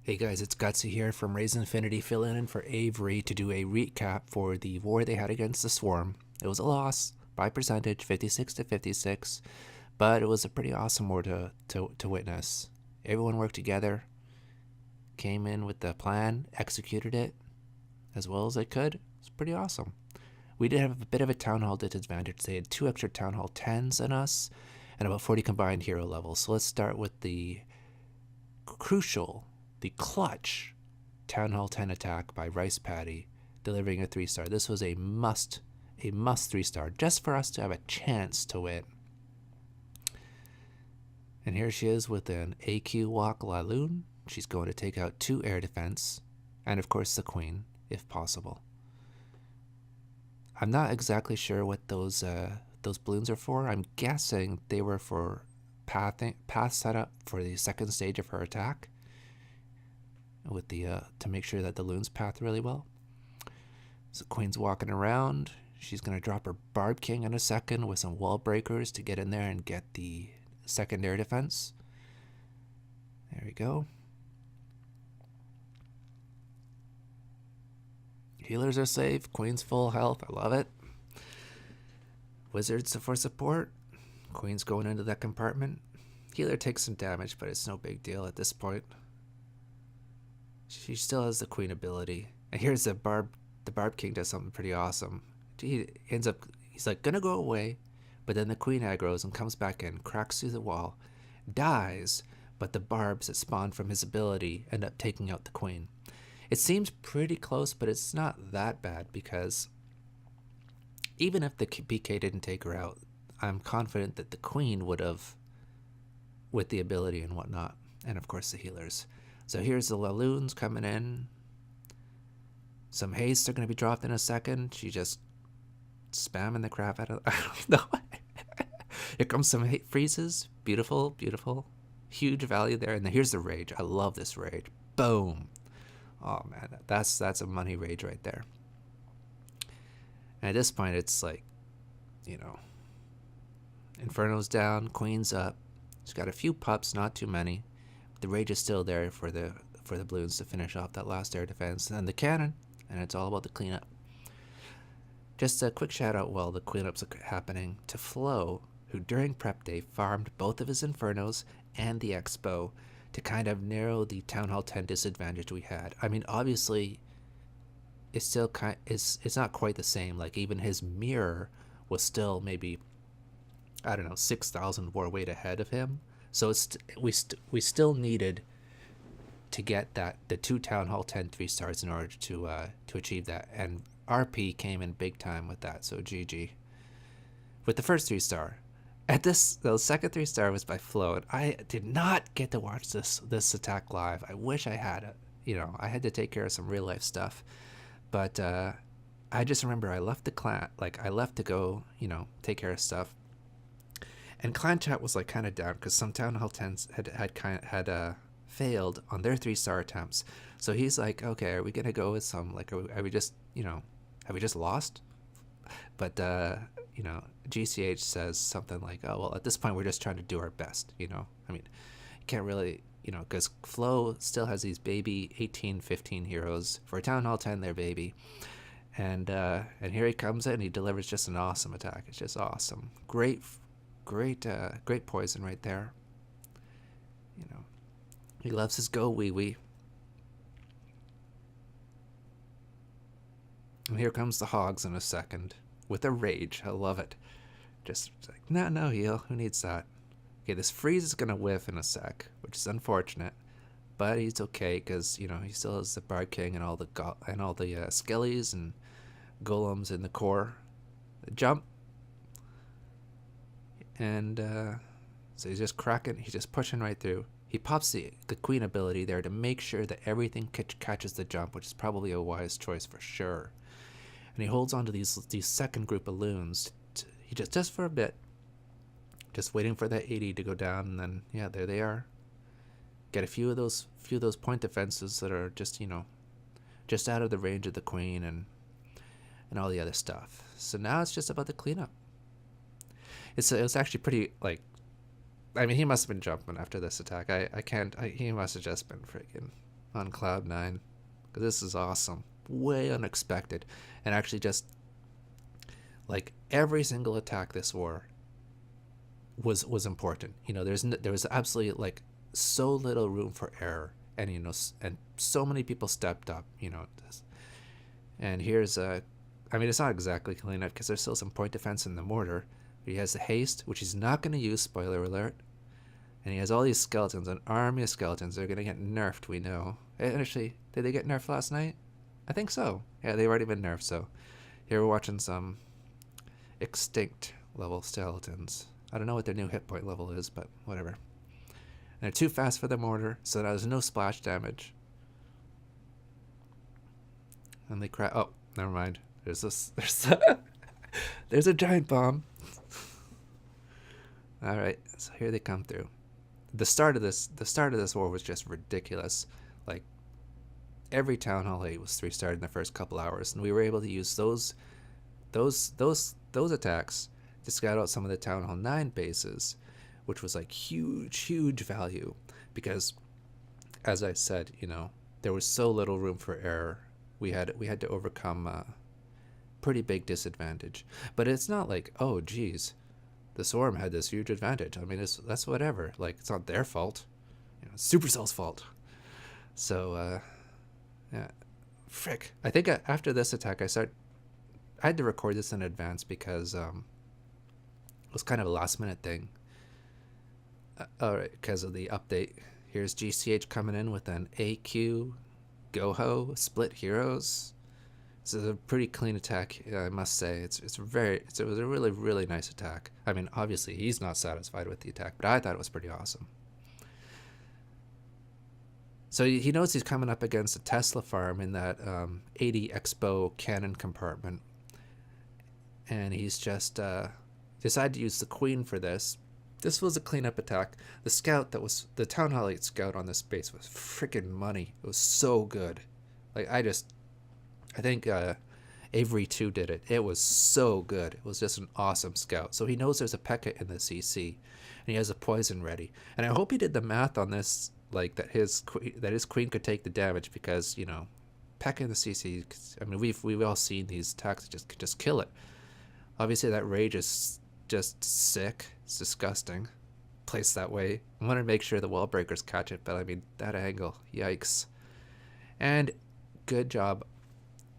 Hey guys, it's Gutsy here from RazeInfinity, filling in for Avery to do a recap for the war they had against the Swarm. It was a loss by percentage, 56 to 56, but it was a pretty awesome war to witness. Everyone worked together, came in with the plan, executed it as well as they could. It's pretty awesome. We did have a bit of a Town Hall disadvantage. They had 2 extra Town Hall 10s than us, and about 40 combined hero levels. So let's start with the crucial, the clutch Town Hall 10 attack by Rice Patty, delivering a 3-star. This was a must 3-star, just for us to have a chance to win. And here she is with an AQ Walk Laloon. She's going to take out 2 air defense, and of course the Queen, if possible. I'm not exactly sure what those balloons are for. I'm guessing they were for path setup for the second stage of her attack, with the to make sure that the loons path really well. So Queen's walking around. She's gonna drop her Barb King in a second with some wall breakers to get in there and get the second air defense. There we go. Healers are safe. Queen's full health. I love it. Wizards for support. Queen's going into that compartment. Healer takes some damage, but it's no big deal at this point. She still has the Queen ability. And here's the Barb King does something pretty awesome. He's like gonna go away, but then the Queen aggroes and comes back in, cracks through the wall, dies, but the barbs that spawn from his ability end up taking out the Queen. It seems pretty close, but it's not that bad, because even if the PK didn't take her out, I'm confident that the Queen would have, with the ability and whatnot, and of course the healers. So here's the Laloons coming in. Some haste are going to be dropped in a second. She just spamming the crap out of... I don't know. Here comes some freezes. Beautiful, beautiful. Huge value there. And then here's the rage. I love this rage. Boom. Oh, man. That's a money rage right there. And at this point, it's like, Inferno's down. Queen's up. She's got a few pups, not too many. The rage is still there for the balloons to finish off that last air defense. And then the cannon. And it's all about the cleanup. Just a quick shout out while the cleanups are happening to Flo, who during prep day farmed both of his Infernos and the Expo to kind of narrow the Town Hall 10 disadvantage we had. I mean, obviously, it's still it's not quite the same. Like, even his mirror was still maybe, I don't know, 6,000 war weight ahead of him. So we still needed to get the 2 Town Hall 10 3-stars in order to achieve that, and RP came in big time with that. So GG with the first 3-star. The second 3-star was by Flo, and I did not get to watch this attack live. I wish I had it. I had to take care of some real life stuff, but I just remember I left the clan, like I left to go take care of stuff, and clan chat was like kind of down because some Town Hall 10s had failed on their 3-star attempts. So he's like, okay, are we gonna go with some, like, are we just have we just lost? But GCH says something like, oh well, at this point we're just trying to do our best. I mean, you can't really, because Flo still has these baby 18-15 heroes for Town Hall 10, their baby, and here he comes in, he delivers just an awesome attack. It's just awesome. Great poison right there. He loves his go wee wee. And here comes the hogs in a second with a rage. I love it. Just like, no heal. Who needs that? Okay, this freeze is gonna whiff in a sec, which is unfortunate, but he's okay because he still has the Barb King and all the skellies and golems in the core. The jump, and so he's just cracking. He's just pushing right through. He pops the Queen ability there to make sure that everything catches the jump, which is probably a wise choice for sure. And he holds on to these second group of loons. He just for a bit, just waiting for that 80 to go down, and then there they are. Get a few of those point defenses that are just just out of the range of the Queen and all the other stuff. So now it's just about the cleanup. It was actually pretty, I mean, he must have been jumping after this attack. He must have just been freaking on cloud nine. This is awesome. Way unexpected. And actually just like every single attack this war was important. There was absolutely like so little room for error, and and so many people stepped up. And here's I mean, it's not exactly clean up because there's still some point defense in the mortar. But he has the haste, which he's not going to use. Spoiler alert. And he has all these skeletons, an army of skeletons. They're going to get nerfed, we know. And actually, did they get nerfed last night? I think so. Yeah, they've already been nerfed. So here we're watching some extinct level skeletons. I don't know what their new hit point level is, but whatever. And they're too fast for the mortar, so there's no splash damage. And they crack. Oh, never mind. There's there's a giant bomb. All right, so here they come through. The start of this war was just ridiculous. Like every Town Hall 8 was 3-starred in the first couple hours, and we were able to use those attacks to scout out some of the Town Hall 9 bases, which was like huge value because, as I said, there was so little room for error. We had to overcome a pretty big disadvantage. But it's not like, oh geez, the Swarm had this huge advantage. I mean, that's whatever. Like, it's not their fault. It's Supercell's fault. So, yeah, frick. I think after this attack, I had to record this in advance because it was kind of a last-minute thing. All right, because of the update. Here's GCH coming in with an AQ Goho split heroes. This is a pretty clean attack, I must say. It was a really nice attack. I mean, obviously he's not satisfied with the attack, but I thought it was pretty awesome. So he knows he's coming up against a Tesla farm in that 80 Expo cannon compartment, and he's just decided to use the Queen for this. This was a cleanup attack. The scout the Town Hall 8 scout on this base was freaking money. It was so good. Like, I think Avery 2 did it. It was so good. It was just an awesome scout. So he knows there's a P.E.K.K.A in the CC, and he has a poison ready. And I hope he did the math on this, like that his Queen could take the damage because P.E.K.K.A in the CC. I mean, we've all seen these attacks that just kill it. Obviously, that rage is just sick. It's disgusting. Placed that way. I want to make sure the wall breakers catch it, but I mean, that angle, yikes. And good job.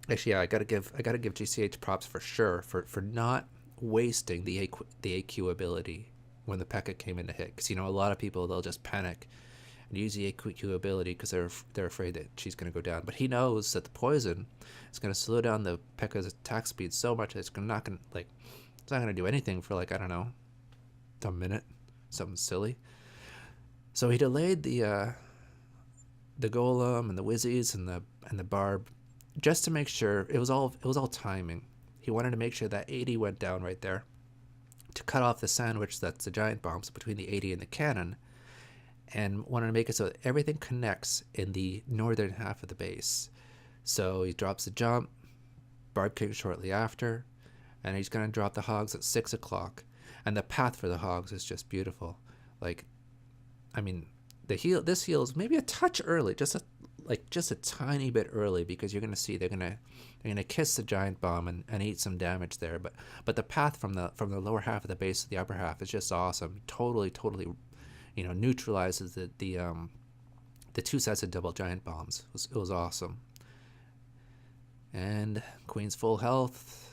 Actually, yeah, I gotta give GCH props for sure for not wasting the AQ ability when the P.E.K.K.A came in to hit. Because a lot of people, they'll just panic and use the AQ ability because they're afraid that she's gonna go down. But he knows that the poison is gonna slow down the P.E.K.K.A's attack speed so much that it's not gonna do anything for like, I don't know, a minute, something silly. So he delayed the golem and the wizzies and the barb just to make sure it was all timing. He wanted to make sure that 80 went down right there to cut off the sandwich that's the giant bombs between the 80 and the cannon, and wanted to make it so that everything connects in the northern half of the base. So he drops the jump, barb king shortly after, and he's going to drop the hogs at 6 o'clock. And the path for the hogs is just beautiful. Like, I mean, this heal is maybe a touch early, just a tiny bit early, because you're going to see they're going to kiss the giant bomb and eat some damage there. But the path from the lower half of the base to the upper half is just awesome. Totally, neutralizes the two sets of double giant bombs. It was awesome. And Queen's full health.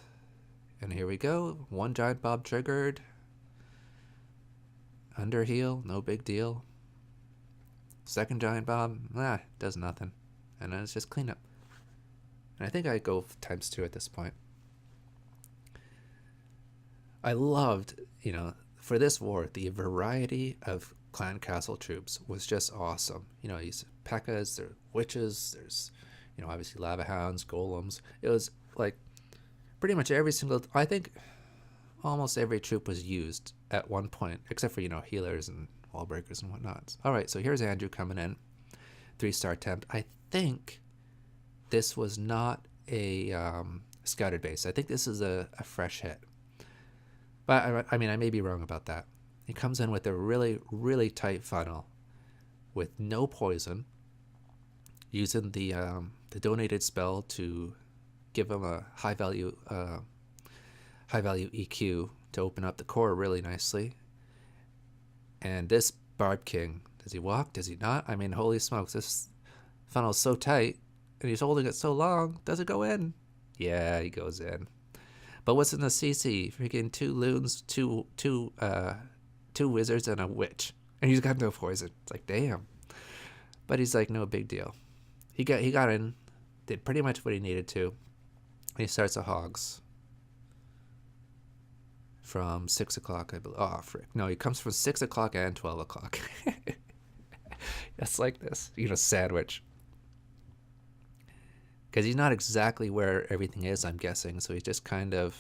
And here we go. One giant bomb triggered. Under heal, no big deal. Second giant bomb, does nothing. And then it's just cleanup. And I think I go ×2 at this point. I loved, for this war, the variety of clan castle troops was just awesome. These P.E.K.K.As, there's witches, there's, obviously lava hounds, golems. It was like pretty much I think almost every troop was used at one point, except for, healers and wall breakers and whatnot. All right, so here's Andrew coming in. 3-star attempt. I think this was not a scouted base. I think this is a fresh hit. But, I mean, I may be wrong about that. He comes in with a really, really tight funnel with no poison. using the donated spell to give him a high value EQ to open up the core really nicely. And this Barb King, does he walk? Does he not? I mean, holy smokes, this funnel's so tight, and he's holding it so long. Does it go in? Yeah, he goes in. But what's in the CC? Freaking 2 loons, two wizards, and a witch, and he's got no poison. It's like, damn. But he's like, no big deal. He got in, did pretty much what he needed to. And he starts the hogs from 6 o'clock, I believe. Oh, frick. No, he comes from 6 o'clock and 12 o'clock. That's like this, sandwich. Because he's not exactly where everything is, I'm guessing. So he's just kind of,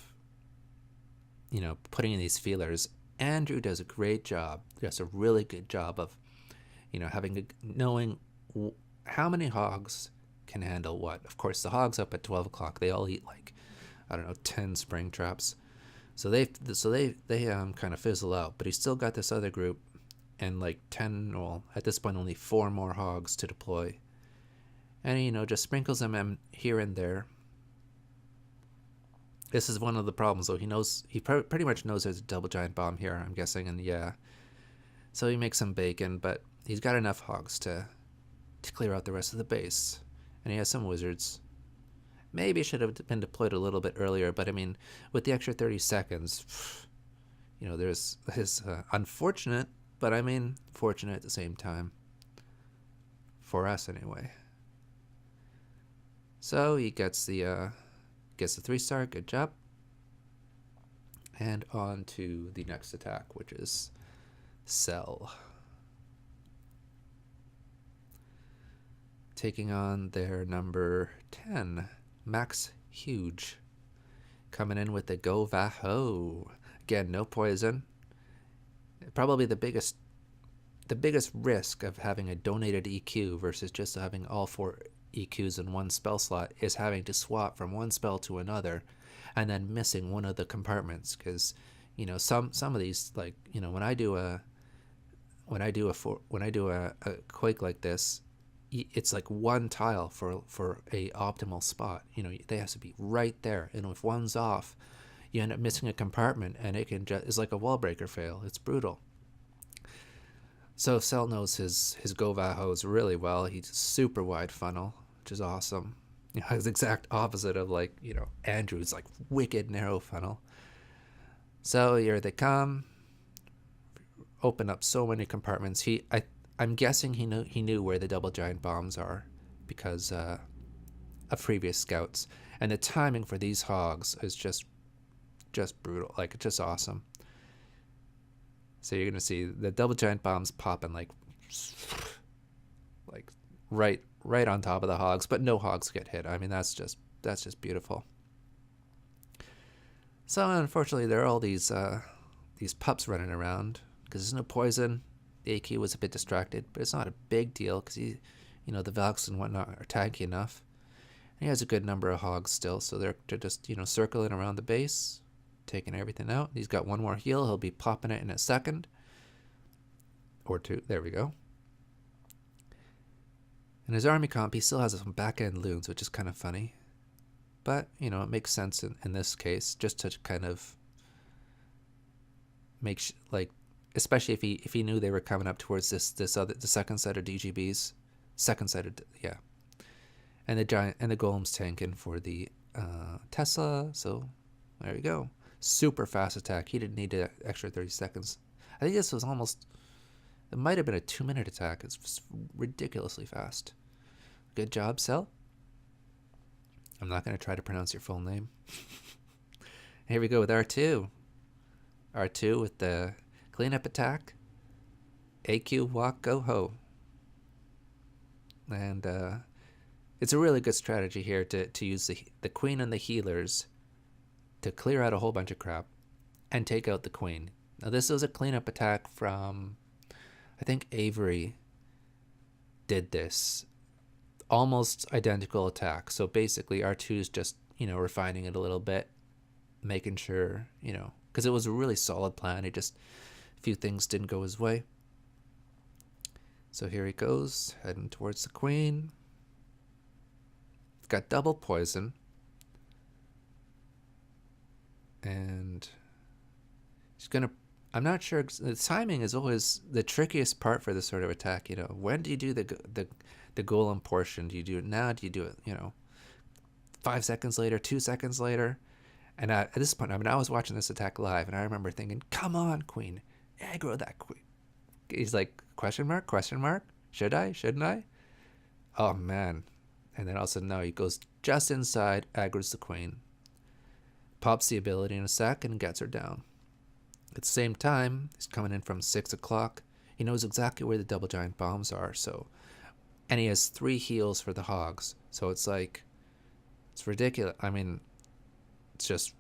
putting in these feelers. Andrew does a great job. Does a really good job of, knowing how many hogs can handle what. Of course, the hogs up at 12 o'clock, they all eat 10 spring traps. So they kind of fizzle out. But he's still got this other group and 10, well, at this point only 4 more hogs to deploy. And just sprinkles them in here and there. This is one of the problems, though. He pretty much knows there's a double giant bomb here, I'm guessing, and yeah. So he makes some bacon, but he's got enough hogs to clear out the rest of the base. And he has some wizards. Maybe it should have been deployed a little bit earlier, but I mean, with the extra 30 seconds, there's his unfortunate, but I mean, fortunate at the same time. For us, anyway. So he gets the 3-star, good job. And on to the next attack, which is Cell. Taking on their number 10, Max Huge. Coming in with the Go Va-Ho. Again, no poison. Probably the biggest risk of having a donated EQ versus just having all 4 EQs in one spell slot is having to swap from one spell to another and then missing one of the compartments, because some of these, when I do a quake like this, it's like one tile for a optimal spot. They have to be right there, and if one's off, you end up missing a compartment, and it can it's like a wall breaker fail. It's brutal. So Cell knows his Go Va-Hos really well. He's super wide funnel, which is awesome. His exact opposite of Andrew's wicked narrow funnel. So here they come. Open up so many compartments. I'm guessing he knew where the double giant bombs are because of previous scouts. And the timing for these hogs is just brutal. It's just awesome. So you're gonna see the double giant bombs popping right on top of the hogs, but no hogs get hit. I mean, that's just beautiful. So unfortunately, there are all these pups running around because there's no poison. The AQ was a bit distracted, but it's not a big deal because the Valks and whatnot are tanky enough. And he has a good number of hogs still, so they're just circling around the base, taking everything out. He's got one more heal. He'll be popping it in a second or 2. There we go. In his army comp, he still has some back-end loons, which is kind of funny. But, it makes sense in this case, just to kind of make, especially if he knew they were coming up towards the second set of DGBs. And the golem's tanking for the Tesla, so there we go. Super fast attack. He didn't need the extra 30 seconds. I think this was it might have been a 2-minute attack. It's ridiculously fast. Good job, Cell. I'm not going to try to pronounce your full name. Here we go with R2. R2 with the cleanup attack. AQ walk go ho. And it's a really good strategy here to use the queen and the healers to clear out a whole bunch of crap and take out the queen. Now this was a cleanup attack from, I think Avery did this. Almost identical attack. So basically R2's just, refining it a little bit, making sure, because it was a really solid plan. A few things didn't go his way. So here he goes, heading towards the queen. got double poison, and he's gonna. I'm not sure. The timing is always the trickiest part for this sort of attack. When do you do the golem portion? Do you do it now? Do you do it 5 seconds later, 2 seconds later? And at this point, I was watching this attack live, and I remember thinking, "Come on, Queen, aggro that Queen." He's like, question mark, question mark. Should I? Shouldn't I? Oh man! And then all of a sudden, no, he goes just inside, aggro's the Queen, pops the ability in a sec, and gets her down. At the same time, he's coming in from 6 o'clock. He knows exactly where the double giant bombs are, and he has 3 heals for the hogs. So it's like, it's ridiculous. I mean, it's just,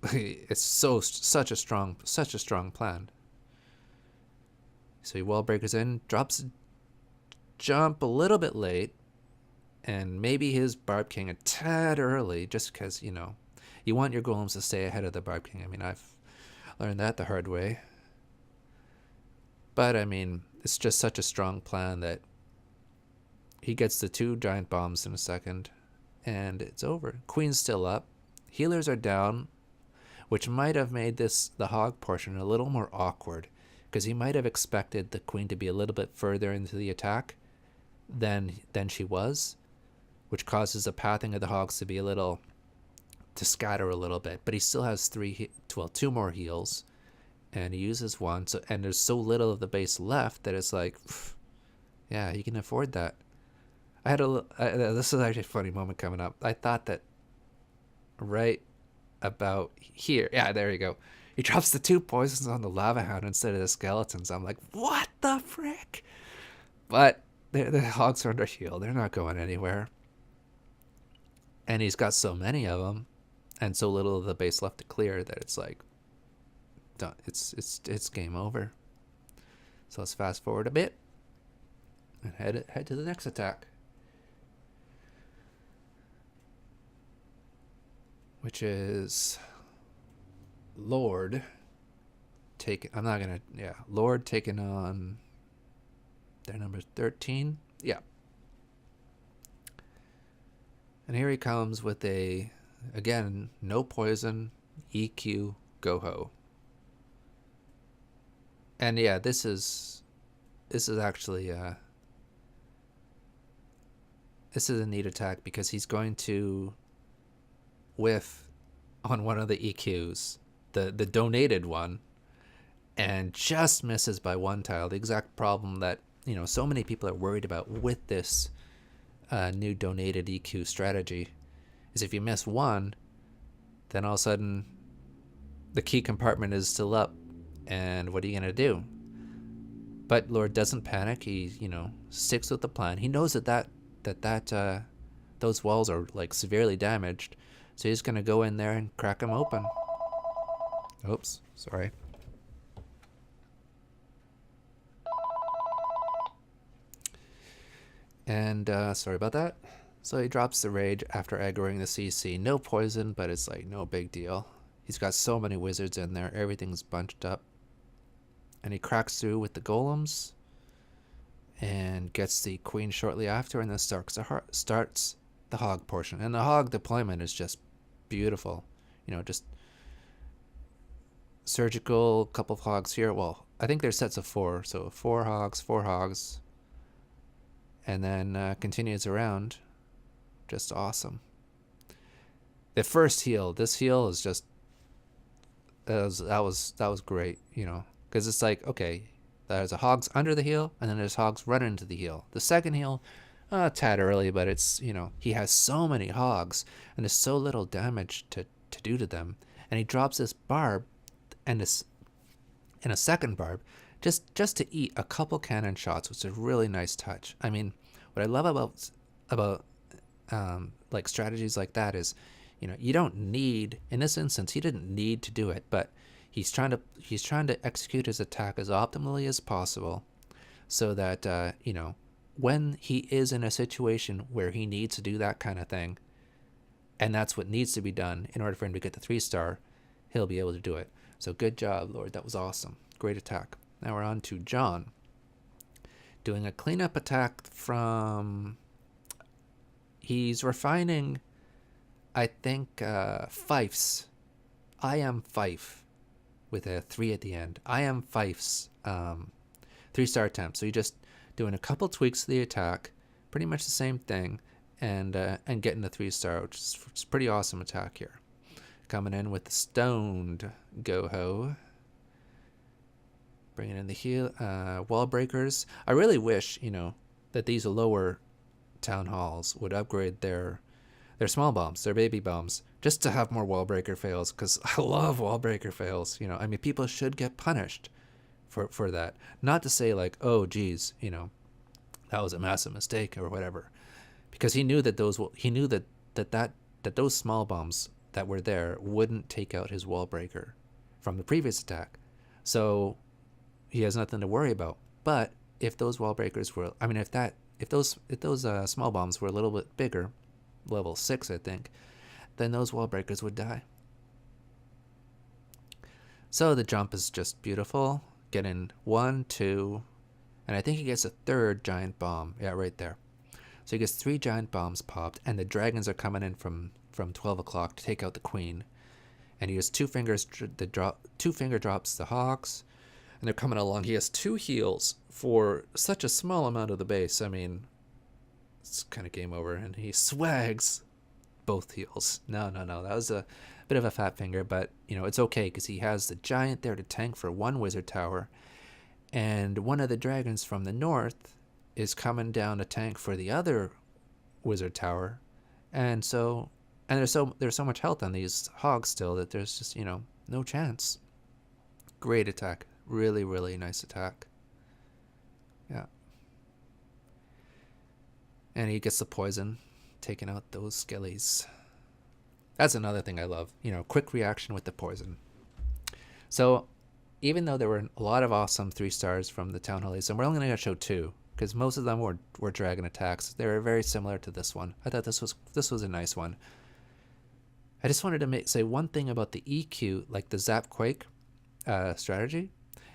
it's such a strong plan. So he wall breakers in, drops a jump a little bit late, and maybe his Barb King a tad early, just because, you want your golems to stay ahead of the Barb King. I mean, I've learned that the hard way. But, I mean, it's just such a strong plan that he gets the 2 giant bombs in a second, and it's over. Queen's still up. Healers are down, which might have made the hog portion a little more awkward, because he might have expected the Queen to be a little bit further into the attack than she was, which causes the pathing of the hogs to scatter a little bit. But he still has 2 more heals, and he uses 1. And there's so little of the base left that it's like, yeah, he can afford that. This is actually a funny moment coming up. I thought that right about here, yeah, there you go. He drops the 2 poisons on the lava hound instead of the skeletons. I'm like, what the frick? But the hogs are under heal. They're not going anywhere. And he's got so many of them, and so little of the base left to clear that it's like, it's game over. So let's fast forward a bit and head to the next attack, which is Lord taking on their number 13. Yeah. And here he comes with again, no poison, EQ, go-ho. And yeah, this is actually this is a neat attack, because he's going to whiff on one of the EQs, the donated one, and just misses by 1 tile. The exact problem that so many people are worried about with this new donated EQ strategy is if you miss 1, then all of a sudden the key compartment is still up, and what are you gonna do? But Lord doesn't panic. He sticks with the plan. He knows that those walls are like severely damaged, so he's gonna go in there and crack them open. Oops, sorry. And sorry about that. So he drops the rage after aggroing the CC. No poison, but it's like no big deal. He's got so many wizards in there. Everything's bunched up. And he cracks through with the golems and gets the Queen shortly after, and then starts the hog portion. And the hog deployment is just beautiful. Just surgical, couple of hogs here. Well, I think there's sets of 4. So 4 hogs. And then continues around. Just awesome. The first heal. This heal is just that was great. Because it's like, okay, there's a hogs under the heal, and then there's hogs running into the heal. The second heal, a tad early, but it's he has so many hogs, and there's so little damage to do to them, and he drops this barb, and a second barb, just to eat a couple cannon shots, which is a really nice touch. I mean, what I love about like strategies like that is, you don't need, in this instance, he didn't need to do it, but he's trying to execute his attack as optimally as possible, so that when he is in a situation where he needs to do that kind of thing, and that's what needs to be done in order for him to get the 3-star, he'll be able to do it. So good job, Lord. That was awesome. Great attack. Now we're on to John, doing a cleanup attack from He's refining, I think, Fife's. I am Fife with a 3 at the end. I am Fife's 3-star attempt. So you're just doing a couple tweaks to the attack, pretty much the same thing, and getting the 3-star, which is pretty awesome attack here. Coming in with the stoned Go-Ho. Bringing in the heal, wall breakers. I really wish, that these lower town halls would upgrade their small bombs, their baby bombs, just to have more wall breaker fails, because I love wall breaker fails. I mean, people should get punished for that. Not to say like, oh, geez, that was a massive mistake or whatever, because he knew that those small bombs that were there wouldn't take out his wall breaker from the previous attack, so he has nothing to worry about. But if those wall breakers were, I mean, if those small bombs were a little bit bigger, level 6, I think, then those wall breakers would die. So the jump is just beautiful. Getting 1, 2, and I think he gets a 3rd giant bomb. Yeah, right there. So he gets 3 giant bombs popped, and the dragons are coming in from 12 o'clock to take out the queen. And he has 2 fingers, 2-finger drops the hawks, and they're coming along. He has 2 heals for such a small amount of the base. I mean, it's kind of game over, and he swags both heals. No, that was a bit of a fat finger, but it's okay, because he has the giant there to tank for 1 wizard tower, and one of the dragons from the north is coming down to tank for the other wizard tower, and there's so much health on these hogs still that there's just no chance. Great attack, really, really nice attack. Yeah. And he gets the poison, taking out those skellies. That's another thing I love. Quick reaction with the poison. So, even though there were a lot of awesome 3-stars from the Town Hall, and we're only going to show 2, because most of them were dragon attacks. They were very similar to this one. I thought this was a nice one. I just wanted to say one thing about the EQ, like the Zap Quake strategy,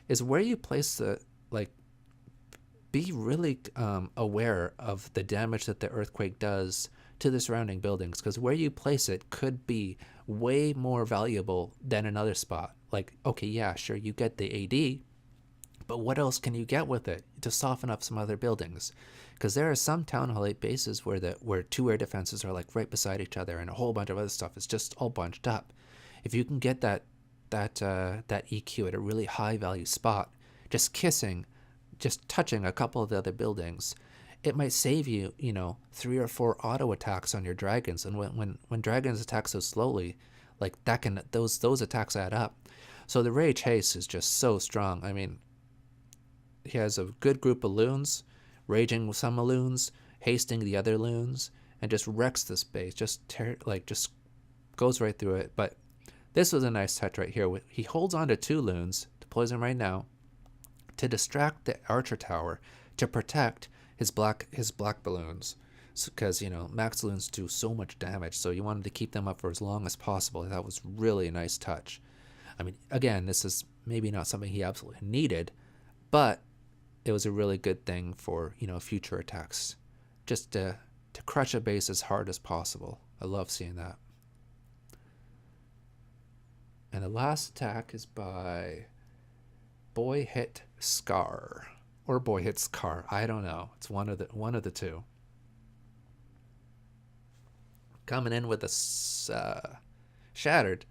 is where you place the, be really aware of the damage that the earthquake does to the surrounding buildings, because where you place it could be way more valuable than another spot. Like, okay, yeah, sure, you get the AD, but what else can you get with it to soften up some other buildings? Because there are some Town Hall 8 bases where 2 air defenses are right beside each other, and a whole bunch of other stuff is just all bunched up. If you can get that EQ at a really high value spot, just touching a couple of the other buildings, it might save you, 3 or 4 auto attacks on your dragons. And when dragons attack so slowly, those attacks add up. So the Rage Haste is just so strong. I mean, he has a good group of loons, raging with some loons, hasting the other loons, and just wrecks this base. Just goes right through it. But this was a nice touch right here. He holds on to 2 loons to poison right now, to distract the archer tower, to protect his black balloons, because max balloons do so much damage, so you wanted to keep them up for as long as possible. That was really a nice touch. I mean, again, this is maybe not something he absolutely needed, but it was a really good thing for future attacks, just to crush a base as hard as possible. I love seeing that. And the last attack is by Boy Hit Scar, or Boy Hit Scar. I don't know. It's one of the 2. Coming in with a shattered.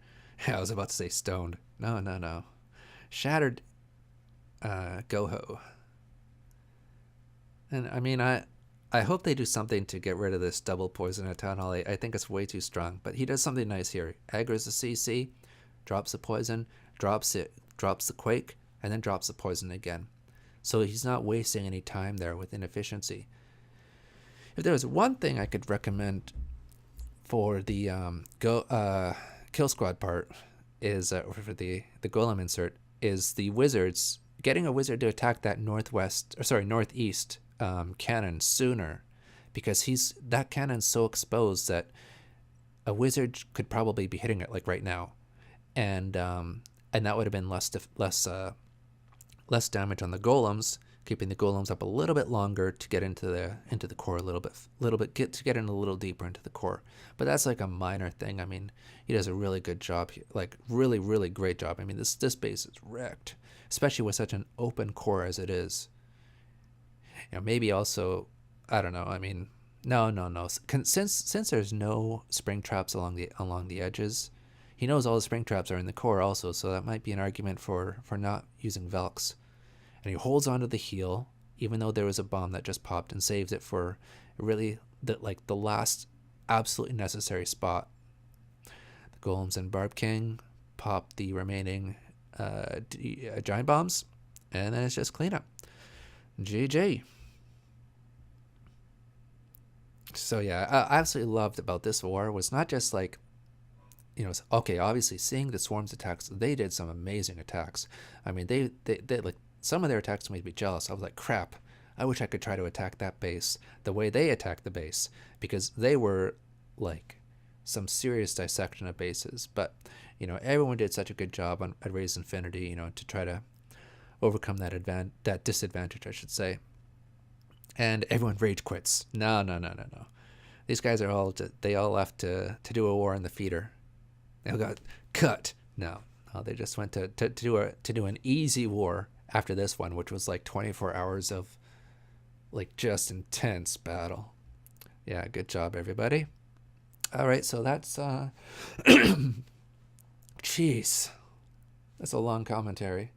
I was about to say stoned. No. Shattered Go-Ho. And I mean, I hope they do something to get rid of this double poison at Town Hall 8. I think it's way too strong. But he does something nice here. Aggro's the CC, drops the poison, drops the quake, and then drops the poison again. So he's not wasting any time there with inefficiency. If there was one thing I could recommend for the kill squad part, is for the golem insert, is the wizards, getting a wizard to attack that northeast cannon sooner, because that cannon's so exposed that a wizard could probably be hitting it right now, and that would have been less damage on the golems, keeping the golems up a little bit longer to get into the core a little bit get in a little deeper into the core. But that's like a minor thing. I mean, he does a really good job, like really great job. I mean, this base is wrecked, especially with such an open core as it is. Maybe also, I don't know. I mean, no. Since there's no spring traps along the edges, he knows all the spring traps are in the core also. So that might be an argument for not using Velks. And he holds onto the heal, even though there was a bomb that just popped, and saves it for really the last absolutely necessary spot. The golems and Barb King pop the remaining giant bombs, and then it's just cleanup. GG. So yeah, I absolutely loved about this war was not just like, okay, obviously seeing the swarms attacks, they did some amazing attacks. I mean, they like, some of their attacks made me jealous. I was like, crap, I wish I could try to attack that base the way they attacked the base, because they were like some serious dissection of bases. But everyone did such a good job at RazeInfinity, to try to overcome that disadvantage, I should say. And everyone rage quits. No. These guys are all left to do a war in the feeder. They all got cut. No, they just went to do an easy war after this one, which was like 24 hours of like just intense battle. Yeah, good job, everybody. All right, so that's jeez, that's a long commentary.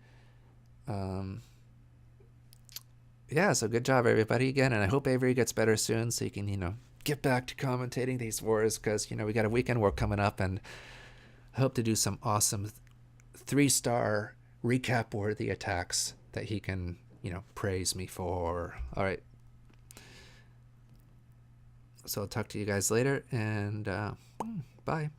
Yeah, so good job, everybody, again, and I hope Avery gets better soon so you can get back to commentating these wars, because we got a weekend war coming up, and I hope to do some awesome 3-star recap worthy attacks that he can praise me for. All right, so I'll talk to you guys later, and bye.